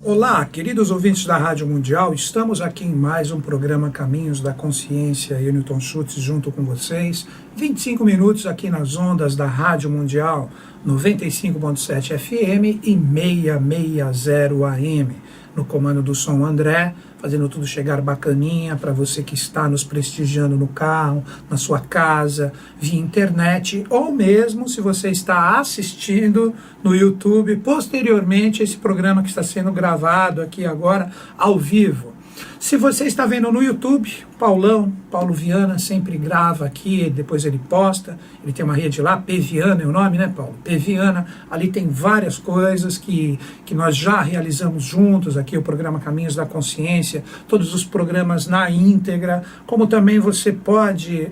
Olá, queridos ouvintes da Rádio Mundial, estamos aqui em mais um programa Caminhos da Consciência. Eu, Newton Schultz, junto com vocês, 25 minutos aqui nas ondas da Rádio Mundial, 95.7 FM e 660 AM. No comando do som André, fazendo tudo chegar bacaninha para você que está nos prestigiando no carro, na sua casa, via internet, ou mesmo se você está assistindo no YouTube, posteriormente esse programa que está sendo gravado aqui agora, ao vivo. Se você está vendo no YouTube, Paulo Viana sempre grava aqui, depois ele posta, ele tem uma rede lá, P Viana é o nome, né, Paulo? P Viana, ali tem várias coisas que nós já realizamos juntos, aqui o programa Caminhos da Consciência, todos os programas na íntegra, como também você pode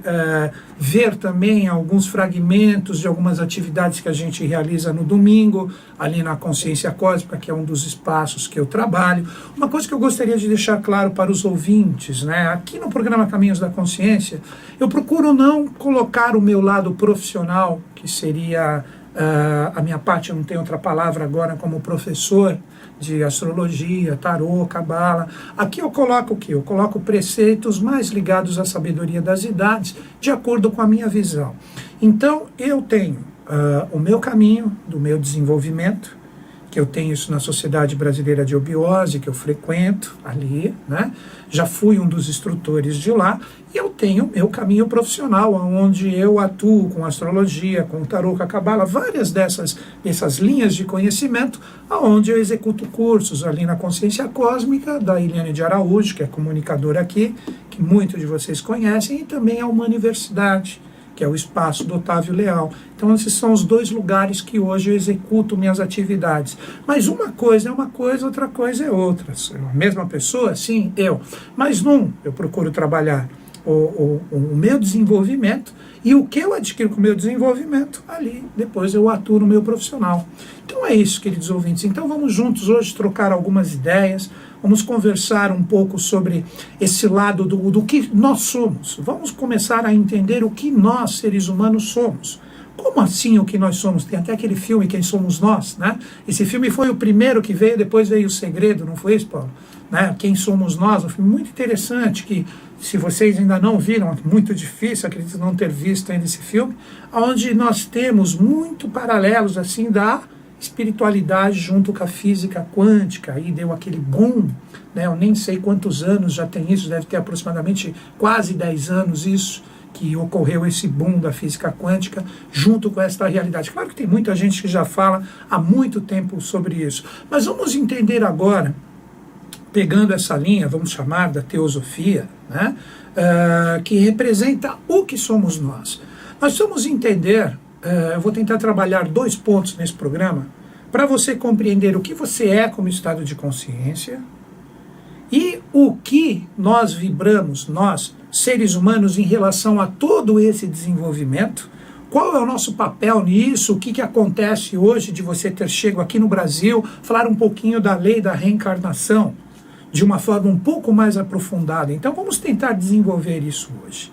ver também alguns fragmentos de algumas atividades que a gente realiza no domingo, ali na Consciência Cósmica, que é um dos espaços que eu trabalho. Uma coisa que eu gostaria de deixar claro para os ouvintes, né, aqui no programa Caminhos da Consciência, eu procuro não colocar o meu lado profissional, que seria a minha parte, eu não tenho outra palavra agora, como professor de astrologia, tarô, cabala. Aqui eu coloco o quê? Eu coloco preceitos mais ligados à sabedoria das idades, de acordo com a minha visão. Então, eu tenho o meu caminho do meu desenvolvimento, que eu tenho isso na Sociedade Brasileira de Obiose, que eu frequento ali, né? Já fui um dos instrutores de lá, e eu tenho meu caminho profissional, onde eu atuo com astrologia, com tarô, com a cabala, várias dessas linhas de conhecimento, onde eu executo cursos ali na Consciência Cósmica, da Eliane de Araújo, que é comunicadora aqui, que muitos de vocês conhecem, e também a uma universidade, que é o espaço do Otávio Leal. Então esses são os dois lugares que hoje eu executo minhas atividades. Mas uma coisa é uma coisa, outra coisa é outra. A mesma pessoa, sim, eu. Mas eu procuro trabalhar o meu desenvolvimento, e o que eu adquiro com o meu desenvolvimento, ali depois eu atuo no meu profissional. Então é isso, queridos ouvintes. Então vamos juntos hoje trocar algumas ideias, vamos conversar um pouco sobre esse lado do que nós somos. Vamos começar a entender o que nós, seres humanos, somos. Como assim o que nós somos? Tem até aquele filme Quem Somos Nós, né? Esse filme foi o primeiro que veio, depois veio O Segredo, não foi isso, Paulo? Né? Quem Somos Nós, um filme muito interessante, que se vocês ainda não viram, é muito difícil, acredito não ter visto ainda esse filme, onde nós temos muito paralelos assim da espiritualidade junto com a física quântica. Aí deu aquele boom, né? Eu nem sei quantos anos já tem isso, deve ter aproximadamente quase 10 anos isso, que ocorreu esse boom da física quântica junto com esta realidade. Claro que tem muita gente que já fala há muito tempo sobre isso, mas vamos entender agora, pegando essa linha, vamos chamar da teosofia, né, que representa o que somos nós. Nós vamos entender, eu vou tentar trabalhar 2 pontos nesse programa, para você compreender o que você é como estado de consciência e o que nós vibramos, nós, seres humanos, em relação a todo esse desenvolvimento. Qual é o nosso papel nisso? O que acontece hoje de você ter chego aqui no Brasil, falar um pouquinho da lei da reencarnação, de uma forma um pouco mais aprofundada. Então vamos tentar desenvolver isso hoje.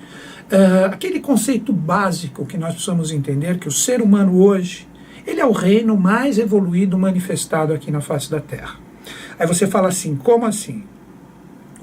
Aquele conceito básico que nós precisamos entender, que o ser humano hoje, ele é o reino mais evoluído manifestado aqui na face da Terra. Aí você fala assim, como assim?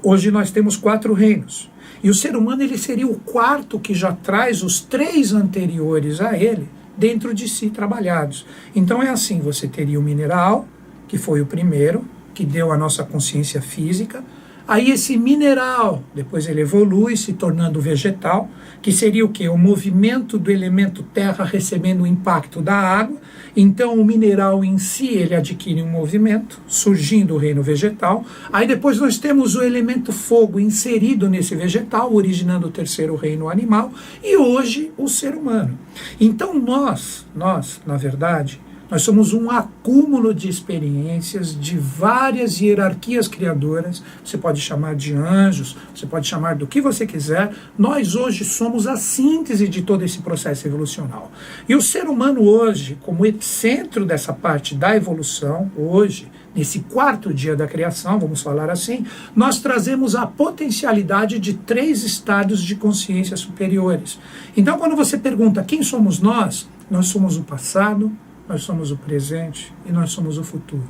Hoje nós temos 4 reinos. E o ser humano, ele seria o 4º que já traz os 3 anteriores a ele dentro de si trabalhados. Então é assim, você teria o mineral, que foi o primeiro, que deu a nossa consciência física. Aí esse mineral, depois ele evolui se tornando vegetal, que seria o quê? O movimento do elemento terra recebendo o impacto da água. Então o mineral em si, ele adquire um movimento, surgindo o reino vegetal. Aí depois nós temos o elemento fogo inserido nesse vegetal, originando o 3º reino animal, e hoje o ser humano. Então nós, na verdade, nós somos um acúmulo de experiências de várias hierarquias criadoras. Você pode chamar de anjos, você pode chamar do que você quiser. Nós hoje somos a síntese de todo esse processo evolucional. E o ser humano hoje, como epicentro dessa parte da evolução, hoje, nesse 4º dia da criação, vamos falar assim, nós trazemos a potencialidade de 3 estados de consciência superiores. Então, quando você pergunta quem somos nós somos o passado, nós somos o presente e nós somos o futuro.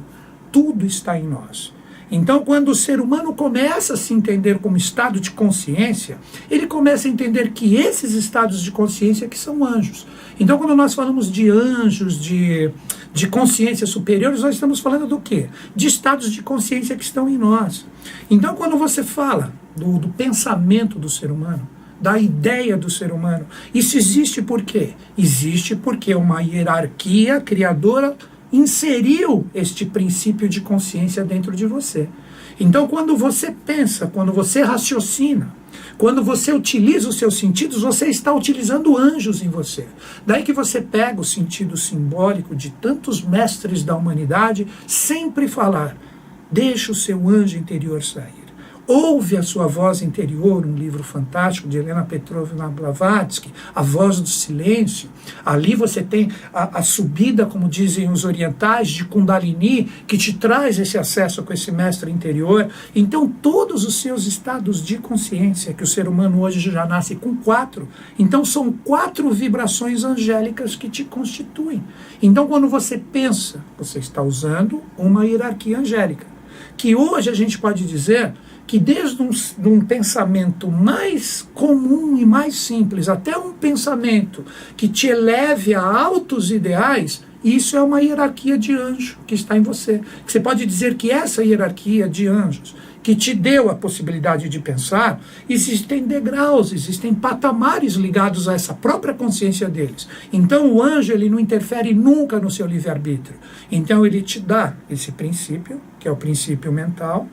tudo está em nós. Então, quando o ser humano começa a se entender como estado de consciência, ele começa a entender que esses estados de consciência que são anjos. Então, quando nós falamos de anjos, de consciência superiores, nós estamos falando do quê? De estados de consciência que estão em nós. Então, quando você fala do pensamento do ser humano, da ideia do ser humano, isso existe por quê? Existe porque uma hierarquia criadora inseriu este princípio de consciência dentro de você. Então, quando você pensa, quando você raciocina, quando você utiliza os seus sentidos, você está utilizando anjos em você. Daí que você pega o sentido simbólico de tantos mestres da humanidade sempre falar: deixa o seu anjo interior sair. Ouve a sua voz interior, um livro fantástico de Helena Petrovna Blavatsky, A Voz do Silêncio. Ali você tem a subida, como dizem os orientais, de Kundalini, que te traz esse acesso com esse mestre interior. Então, todos os seus estados de consciência, que o ser humano hoje já nasce com 4, então são 4 vibrações angélicas que te constituem. Então, quando você pensa, você está usando uma hierarquia angélica, que hoje a gente pode dizer que desde um pensamento mais comum e mais simples até um pensamento que te eleve a altos ideais, isso é uma hierarquia de anjo que está em você. Você pode dizer que essa hierarquia de anjos que te deu a possibilidade de pensar, existem degraus, existem patamares ligados a essa própria consciência deles. Então o anjo, ele não interfere nunca no seu livre-arbítrio. Então ele te dá esse princípio, que é o princípio mental,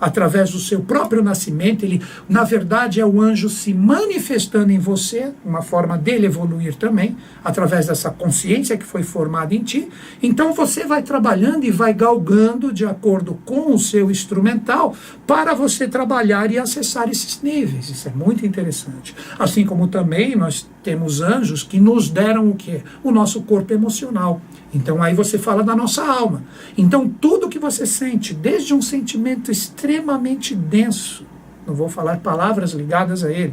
através do seu próprio nascimento. Ele, na verdade, é o anjo se manifestando em você, uma forma dele evoluir também, através dessa consciência que foi formada em ti. Então você vai trabalhando e vai galgando de acordo com o seu instrumental para você trabalhar e acessar esses níveis. Isso é muito interessante. Assim como também nós temos anjos que nos deram o quê? O nosso corpo emocional. Então aí você fala da nossa alma. Então tudo que você sente, desde um sentimento extremamente denso, não vou falar palavras ligadas a ele,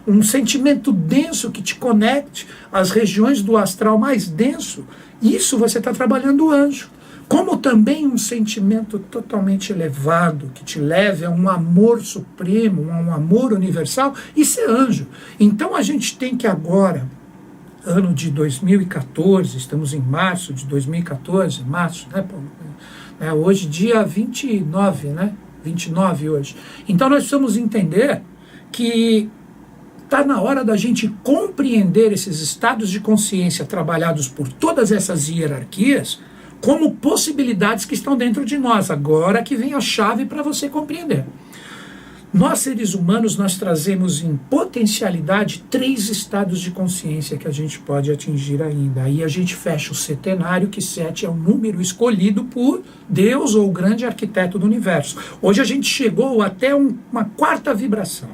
um sentimento denso que te conecte às regiões do astral mais denso, isso você está trabalhando o anjo. Como também um sentimento totalmente elevado, que te leve a um amor supremo, a um amor universal, isso é anjo. Então a gente tem que agora, ano de 2014, estamos em março de 2014, março, né, Paulo? Hoje, dia 29, né? 29 hoje. Então nós precisamos entender que está na hora da gente compreender esses estados de consciência trabalhados por todas essas hierarquias como possibilidades que estão dentro de nós. Agora que vem a chave para você compreender. Nós, seres humanos, nós trazemos em potencialidade 3 estados de consciência que a gente pode atingir ainda. Aí a gente fecha o setenário, que 7 é o número escolhido por Deus ou o grande arquiteto do universo. Hoje a gente chegou até uma 4ª vibração.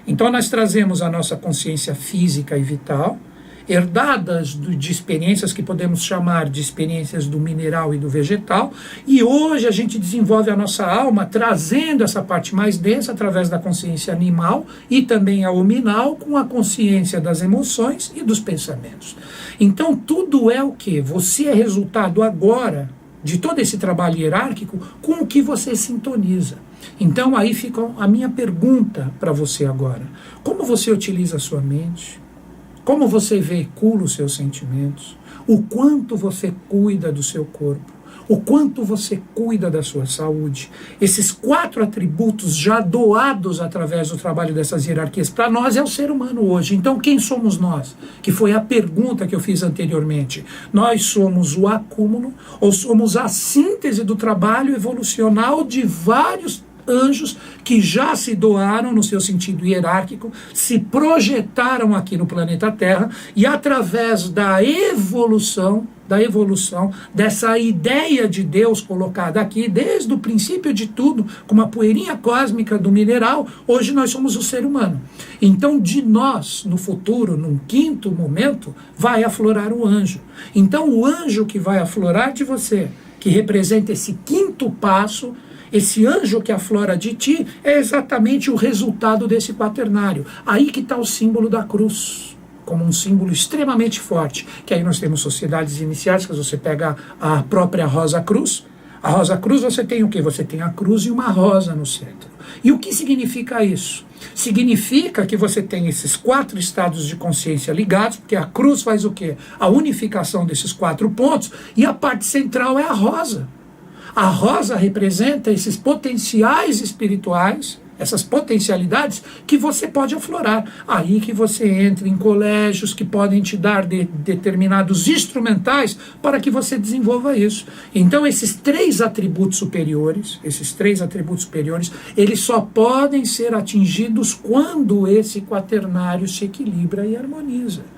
Então nós trazemos a nossa consciência física e vital, herdadas de experiências que podemos chamar de experiências do mineral e do vegetal, e hoje a gente desenvolve a nossa alma trazendo essa parte mais densa através da consciência animal e também a hominal, com a consciência das emoções e dos pensamentos. Então tudo é o que? Você é resultado agora de todo esse trabalho hierárquico com o que você sintoniza. Então aí fica a minha pergunta para você agora: como você utiliza a sua mente? Como você veicula os seus sentimentos? O quanto você cuida do seu corpo? O quanto você cuida da sua saúde? Esses 4 atributos já doados através do trabalho dessas hierarquias, para nós é o ser humano hoje. Então quem somos nós? Que foi a pergunta que eu fiz anteriormente. Nós somos o acúmulo ou somos a síntese do trabalho evolucional de vários anjos que já se doaram no seu sentido hierárquico, se projetaram aqui no planeta Terra e através da evolução dessa ideia de Deus colocada aqui desde o princípio de tudo, como a poeirinha cósmica do mineral, hoje nós somos o ser humano. Então de nós, no futuro, num 5º momento, vai aflorar o anjo. Então o anjo que vai aflorar de você, que representa esse 5º passo, esse anjo que aflora de ti, é exatamente o resultado desse quaternário. Aí que está o símbolo da cruz, como um símbolo extremamente forte, que aí nós temos sociedades iniciáticas. Você pega a própria Rosa Cruz. A Rosa Cruz você tem o quê? Você tem a cruz e uma rosa no centro. E o que significa isso? Significa que você tem esses 4 estados de consciência ligados, porque a cruz faz o quê? A unificação desses 4 pontos, e a parte central é a rosa. A rosa representa esses potenciais espirituais, essas potencialidades que você pode aflorar. Aí que você entra em colégios que podem te dar determinados instrumentais para que você desenvolva isso. Então esses 3 atributos superiores, eles só podem ser atingidos quando esse quaternário se equilibra e harmoniza.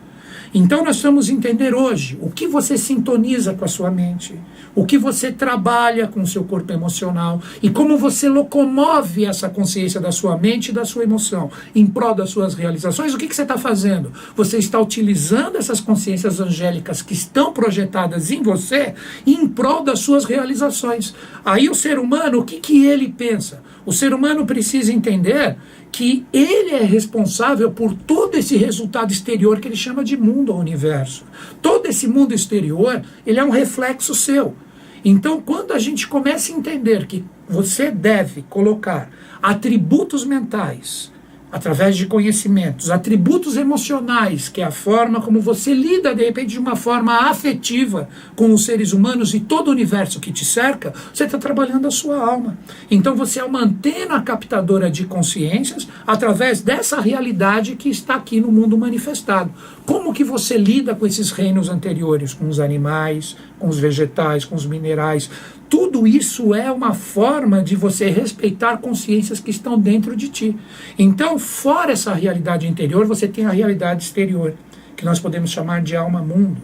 Então nós vamos entender hoje o que você sintoniza com a sua mente, o que você trabalha com o seu corpo emocional e como você locomove essa consciência da sua mente e da sua emoção em prol das suas realizações. O que você está fazendo? Você está utilizando essas consciências angélicas que estão projetadas em você em prol das suas realizações. Aí o ser humano, o que ele pensa? O ser humano precisa entender que ele é responsável por todo esse resultado exterior que ele chama de mundo ou universo. Todo esse mundo exterior, ele é um reflexo seu. Então, quando a gente começa a entender que você deve colocar atributos mentais, através de conhecimentos, atributos emocionais, que é a forma como você lida, de repente, de uma forma afetiva com os seres humanos e todo o universo que te cerca, você está trabalhando a sua alma. Então você é uma antena captadora de consciências através dessa realidade que está aqui no mundo manifestado. Como que você lida com esses reinos anteriores, com os animais, com os vegetais, com os minerais? Tudo isso é uma forma de você respeitar consciências que estão dentro de ti. Então, fora essa realidade interior, você tem a realidade exterior, que nós podemos chamar de alma-mundo.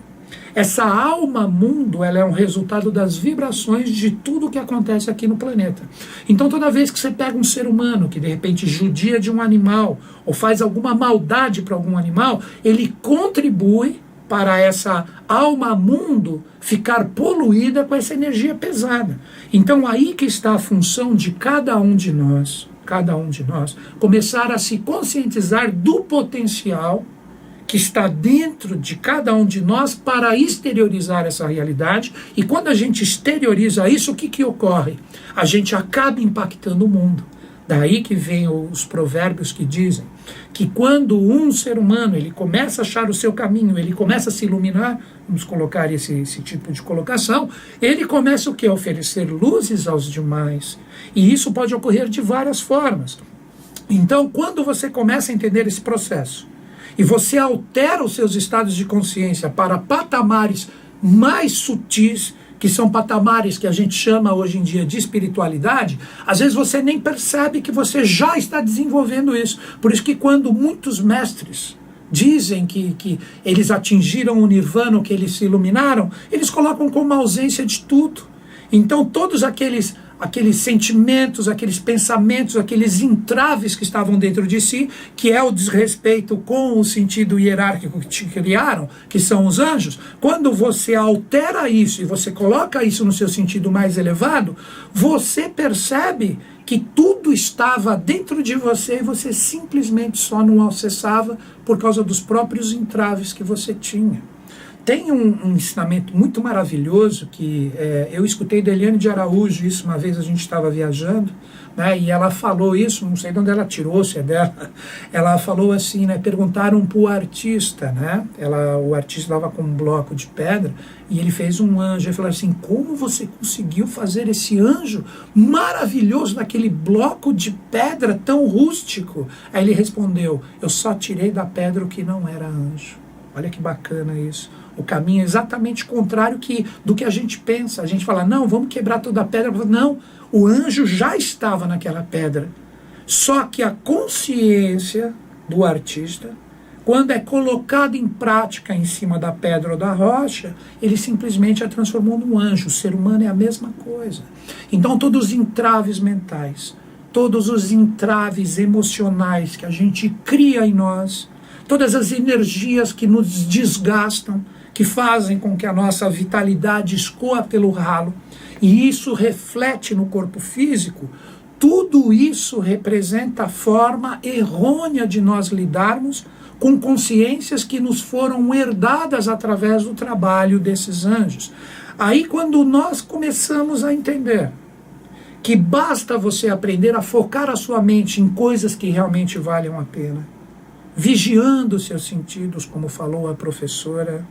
Essa alma-mundo, ela é um resultado das vibrações de tudo que acontece aqui no planeta. Então, toda vez que você pega um ser humano que, de repente, judia de um animal, ou faz alguma maldade para algum animal, ele contribui para essa alma-mundo ficar poluída com essa energia pesada. Então aí que está a função de cada um de nós, começar a se conscientizar do potencial que está dentro de cada um de nós para exteriorizar essa realidade. E quando a gente exterioriza isso, o que ocorre? A gente acaba impactando o mundo. Daí que vem os provérbios que dizem que quando um ser humano ele começa a achar o seu caminho, ele começa a se iluminar, vamos colocar esse tipo de colocação, ele começa o quê? A oferecer luzes aos demais. E isso pode ocorrer de várias formas. Então, quando você começa a entender esse processo, e você altera os seus estados de consciência para patamares mais sutis, que são patamares que a gente chama hoje em dia de espiritualidade, às vezes você nem percebe que você já está desenvolvendo isso. Por isso que quando muitos mestres dizem que eles atingiram o nirvana, que eles se iluminaram, eles colocam como ausência de tudo. Então todos aqueles sentimentos, aqueles pensamentos, aqueles entraves que estavam dentro de si, que é o desrespeito com o sentido hierárquico que te criaram, que são os anjos, quando você altera isso e você coloca isso no seu sentido mais elevado, você percebe que tudo estava dentro de você e você simplesmente só não acessava por causa dos próprios entraves que você tinha. Tem um ensinamento muito maravilhoso que eu escutei da Eliane de Araújo, isso uma vez a gente estava viajando, né, e ela falou isso, não sei de onde ela tirou, se é dela, ela falou assim, né, perguntaram para o artista, né, o artista estava com um bloco de pedra e ele fez um anjo, ele falou assim, como você conseguiu fazer esse anjo maravilhoso naquele bloco de pedra tão rústico? Aí ele respondeu, eu só tirei da pedra o que não era anjo. Olha que bacana isso. O caminho é exatamente contrário do que a gente pensa. A gente fala, não, vamos quebrar toda a pedra. Não, o anjo já estava naquela pedra. Só que a consciência do artista, quando é colocada em prática em cima da pedra ou da rocha, ele simplesmente a transformou num anjo. O ser humano é a mesma coisa. Então todos os entraves mentais, todos os entraves emocionais que a gente cria em nós, todas as energias que nos desgastam, que fazem com que a nossa vitalidade escoa pelo ralo, e isso reflete no corpo físico, tudo isso representa a forma errônea de nós lidarmos com consciências que nos foram herdadas através do trabalho desses anjos. Aí quando nós começamos a entender que basta você aprender a focar a sua mente em coisas que realmente valham a pena, vigiando os seus sentidos, como falou a professora,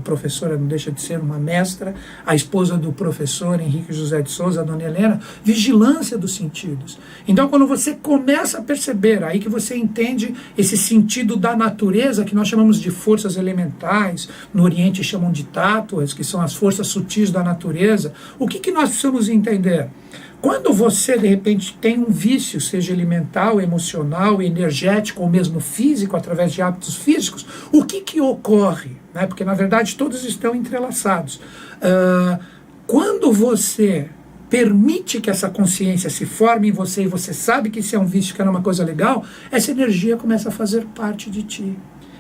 professora não deixa de ser uma mestra, a esposa do professor Henrique José de Souza, a dona Helena, vigilância dos sentidos. Então, quando você começa a perceber, aí que você entende esse sentido da natureza, que nós chamamos de forças elementais, no Oriente chamam de tátuas, que são as forças sutis da natureza, o que nós precisamos entender? Quando você, de repente, tem um vício, seja ele mental, emocional, energético ou mesmo físico, através de hábitos físicos, o que ocorre? Né? Porque, na verdade, todos estão entrelaçados. Quando você permite que essa consciência se forme em você e você sabe que isso é um vício, que era uma coisa legal, essa energia começa a fazer parte de ti.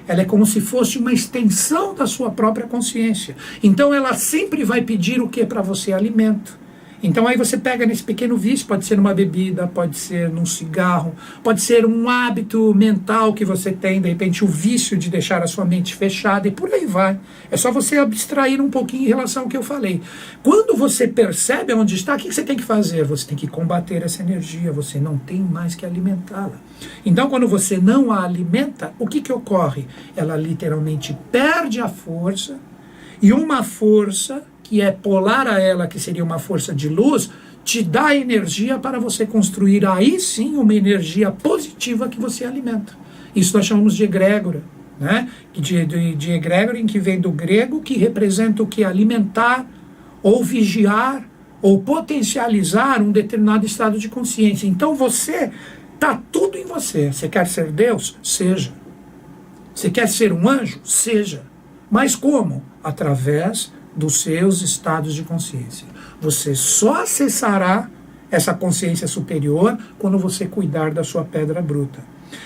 Ela é como se fosse uma extensão da sua própria consciência. Então, ela sempre vai pedir o que para você? Alimento. Então aí você pega nesse pequeno vício, pode ser numa bebida, pode ser num cigarro, pode ser um hábito mental que você tem, de repente o vício de deixar a sua mente fechada e por aí vai. É só você abstrair um pouquinho em relação ao que eu falei. Quando você percebe onde está, o que você tem que fazer? Você tem que combater essa energia, você não tem mais que alimentá-la. Então quando você não a alimenta, o que ocorre? Ela literalmente perde a força, e uma força que é polar a ela, que seria uma força de luz, te dá energia para você construir aí sim uma energia positiva que você alimenta. Isso nós chamamos de egrégora, né? De egrégora, em que vem do grego, que representa o que? Alimentar, ou vigiar, ou potencializar um determinado estado de consciência. Então você, está tudo em você. Você quer ser Deus? Seja. Você quer ser um anjo? Seja. Mas como? Através dos seus estados de consciência. Você só acessará essa consciência superior quando você cuidar da sua pedra bruta.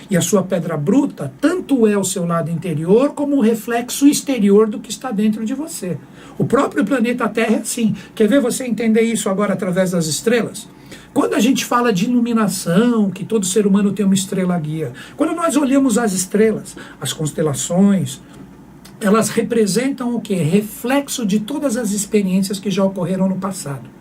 E a sua pedra bruta tanto é o seu lado interior como o reflexo exterior do que está dentro de você. O próprio planeta Terra é assim. Quer ver você entender isso agora através das estrelas? Quando a gente fala de iluminação, que todo ser humano tem uma estrela guia, quando nós olhamos as estrelas, as constelações, elas representam o quê? Reflexo de todas as experiências que já ocorreram no passado.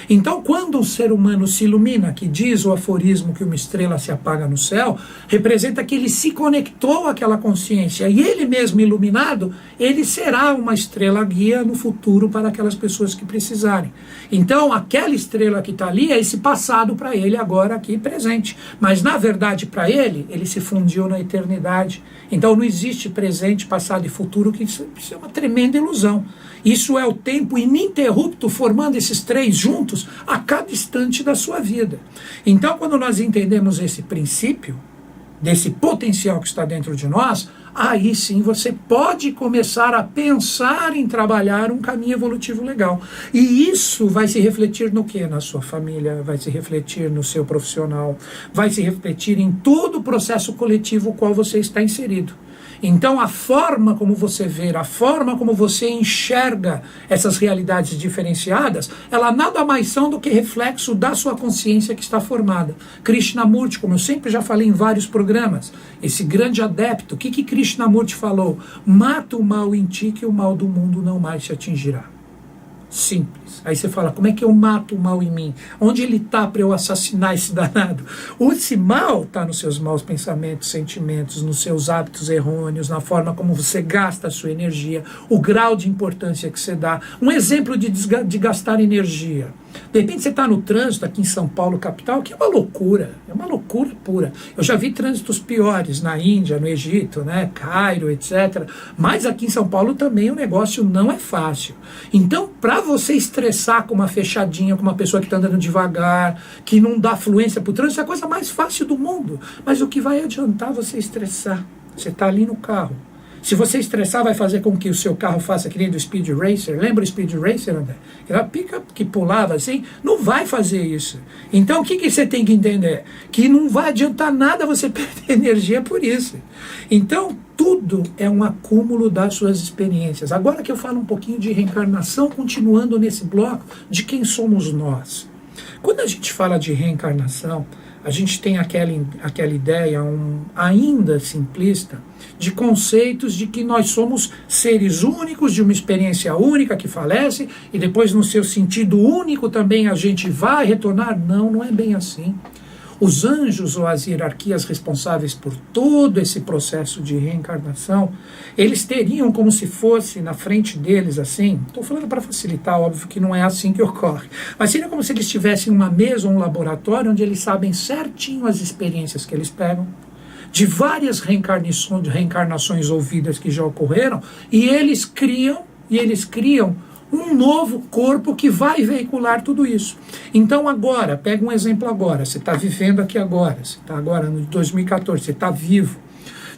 Então, quando o ser humano se ilumina, que diz o aforismo que uma estrela se apaga no céu, representa que ele se conectou àquela consciência. E ele mesmo iluminado, ele será uma estrela guia no futuro para aquelas pessoas que precisarem. Então, aquela estrela que está ali é esse passado para ele agora aqui presente. Mas, na verdade, para ele, ele se fundiu na eternidade. Então, não existe presente, passado e futuro, que isso é uma tremenda ilusão. Isso é o tempo ininterrupto formando esses três juntos a cada instante da sua vida. Então, quando nós entendemos esse princípio, desse potencial que está dentro de nós, aí sim você pode começar a pensar em trabalhar um caminho evolutivo legal. E isso vai se refletir no quê? Na sua família, vai se refletir no seu profissional, vai se refletir em todo o processo coletivo no qual você está inserido. Então a forma como você vê, a forma como você enxerga essas realidades diferenciadas, ela nada mais são do que reflexo da sua consciência que está formada. Krishnamurti, como eu sempre já falei em vários programas, esse grande adepto, o que Krishnamurti falou? Mata o mal em ti que o mal do mundo não mais te atingirá. Simples. Aí você fala, como é que eu mato o mal em mim? Onde ele está para eu assassinar esse danado? Esse mal está nos seus maus pensamentos, sentimentos, nos seus hábitos errôneos, na forma como você gasta a sua energia, o grau de importância que você dá. Um exemplo de gastar energia. De repente você está no trânsito aqui em São Paulo, capital, que é uma loucura pura. Eu já vi trânsitos piores na Índia, no Egito, né, Cairo, etc. Mas aqui em São Paulo também o negócio não é fácil. Então, para você estressar com uma fechadinha, com uma pessoa que está andando devagar, que não dá fluência para o trânsito, é a coisa mais fácil do mundo. Mas o que vai adiantar você estressar? Você está ali no carro. Se você estressar, vai fazer com que o seu carro faça que nem do Speed Racer. Lembra o Speed Racer, André? Aquela pica que pulava assim, não vai fazer isso. Então o que você tem que entender? Que não vai adiantar nada você perder energia por isso. Então tudo é um acúmulo das suas experiências. Agora que eu falo um pouquinho de reencarnação, continuando nesse bloco, de quem somos nós. Quando a gente fala de reencarnação, a gente tem aquela ideia ainda simplista de conceitos de que nós somos seres únicos, de uma experiência única que falece, e depois no seu sentido único também a gente vai retornar. Não, não é bem assim. Os anjos ou as hierarquias responsáveis por todo esse processo de reencarnação, eles teriam como se fosse na frente deles assim, estou falando para facilitar, óbvio que não é assim que ocorre, mas seria como se eles tivessem uma mesa ou um laboratório onde eles sabem certinho as experiências que eles pegam, de várias reencarnações ouvidas que já ocorreram, e eles criam um novo corpo que vai veicular tudo isso. Então agora, pega um exemplo agora, você está vivendo aqui agora, você está agora no 2014, você está vivo.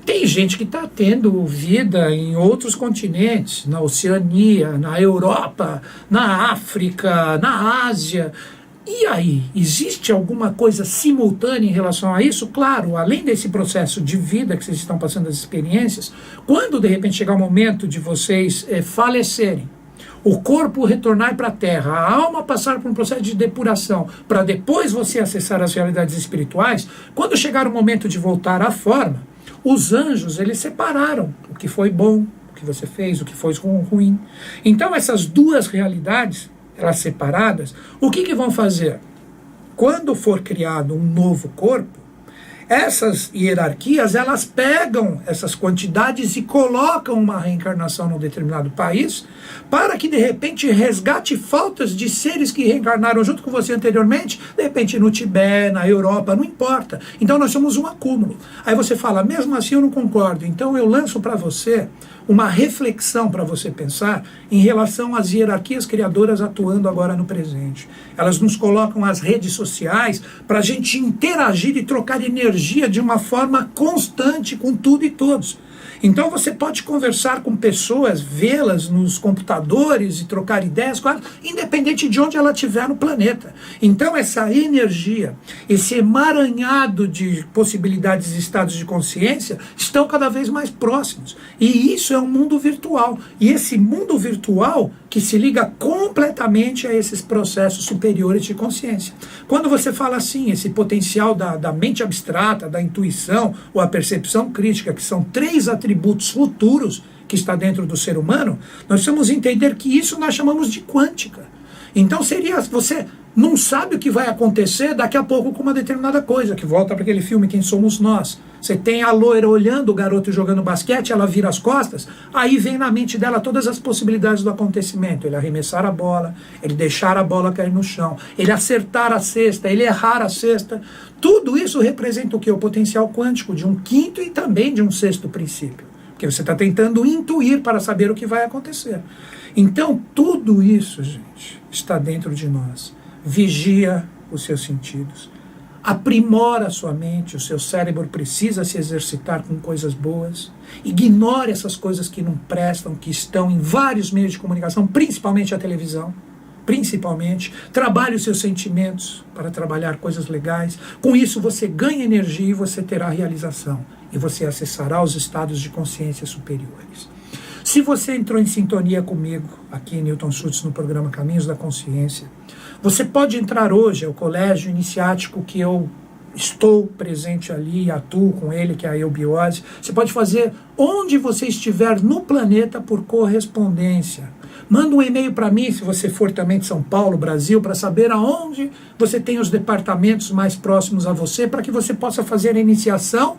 Tem gente que está tendo vida em outros continentes, na Oceania, na Europa, na África, na Ásia. E aí, existe alguma coisa simultânea em relação a isso? Claro, além desse processo de vida que vocês estão passando as experiências, quando de repente chegar o momento de vocês falecerem, o corpo retornar para a Terra, a alma passar por um processo de depuração, para depois você acessar as realidades espirituais, quando chegar o momento de voltar à forma, os anjos, eles separaram o que foi bom, o que você fez, o que foi ruim. Então essas duas realidades, elas separadas, o que vão fazer? Quando for criado um novo corpo, essas hierarquias, elas pegam essas quantidades e colocam uma reencarnação num determinado país, para que de repente resgate faltas de seres que reencarnaram junto com você anteriormente, de repente no Tibete, na Europa, não importa. Então nós somos um acúmulo. Aí você fala, mesmo assim eu não concordo. Então eu lanço para você uma reflexão para você pensar em relação às hierarquias criadoras atuando agora no presente. Elas nos colocam as redes sociais para a gente interagir e trocar energia de uma forma constante com tudo e todos. Então você pode conversar com pessoas, vê-las nos computadores e trocar ideias com elas, independente de onde ela estiver no planeta. Então essa energia, esse emaranhado de possibilidades e estados de consciência estão cada vez mais próximos. E isso é um mundo virtual. E esse mundo virtual que se liga completamente a esses processos superiores de consciência. Quando você fala assim, esse potencial da mente abstrata, da intuição ou a percepção crítica, que são 3 atributos futuros que está dentro do ser humano, nós precisamos entender que isso nós chamamos de quântica. Então seria, você não sabe o que vai acontecer daqui a pouco com uma determinada coisa, que volta para aquele filme Quem Somos Nós. Você tem a loira olhando o garoto jogando basquete, ela vira as costas, aí vem na mente dela todas as possibilidades do acontecimento. Ele arremessar a bola, ele deixar a bola cair no chão, ele acertar a cesta, ele errar a cesta. Tudo isso representa o quê? O potencial quântico de um quinto e também de um sexto princípio. Porque você está tentando intuir para saber o que vai acontecer. Então, tudo isso, gente, está dentro de nós. Vigia os seus sentidos. Aprimora a sua mente, o seu cérebro precisa se exercitar com coisas boas. Ignore essas coisas que não prestam, que estão em vários meios de comunicação, principalmente a televisão. Principalmente, trabalhe os seus sentimentos para trabalhar coisas legais. Com isso você ganha energia e você terá realização. E você acessará os estados de consciência superiores. Se você entrou em sintonia comigo, aqui em Newton Schultz, no programa Caminhos da Consciência, você pode entrar hoje ao colégio iniciático que eu estou presente ali e atuo com ele, que é a eubiose. Você pode fazer onde você estiver no planeta por correspondência. Manda um e-mail para mim, se você for também de São Paulo, Brasil, para saber aonde você tem os departamentos mais próximos a você, para que você possa fazer a iniciação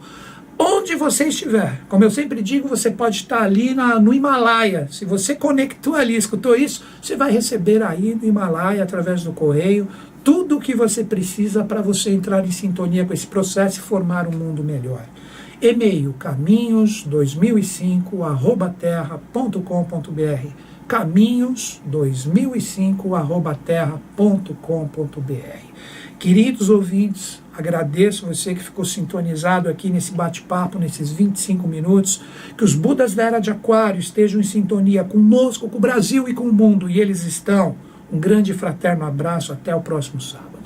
onde você estiver. Como eu sempre digo, você pode estar ali no Himalaia. Se você conectou ali, escutou isso, você vai receber aí no Himalaia, através do correio, tudo o que você precisa para você entrar em sintonia com esse processo e formar um mundo melhor. E-mail caminhos2005@terra.com.br caminhos2005@terra.com.br. Queridos ouvintes, agradeço você que ficou sintonizado aqui nesse bate-papo, nesses 25 minutos, que os Budas da Era de Aquário estejam em sintonia conosco, com o Brasil e com o mundo, e eles estão. Um grande e fraterno abraço, até o próximo sábado.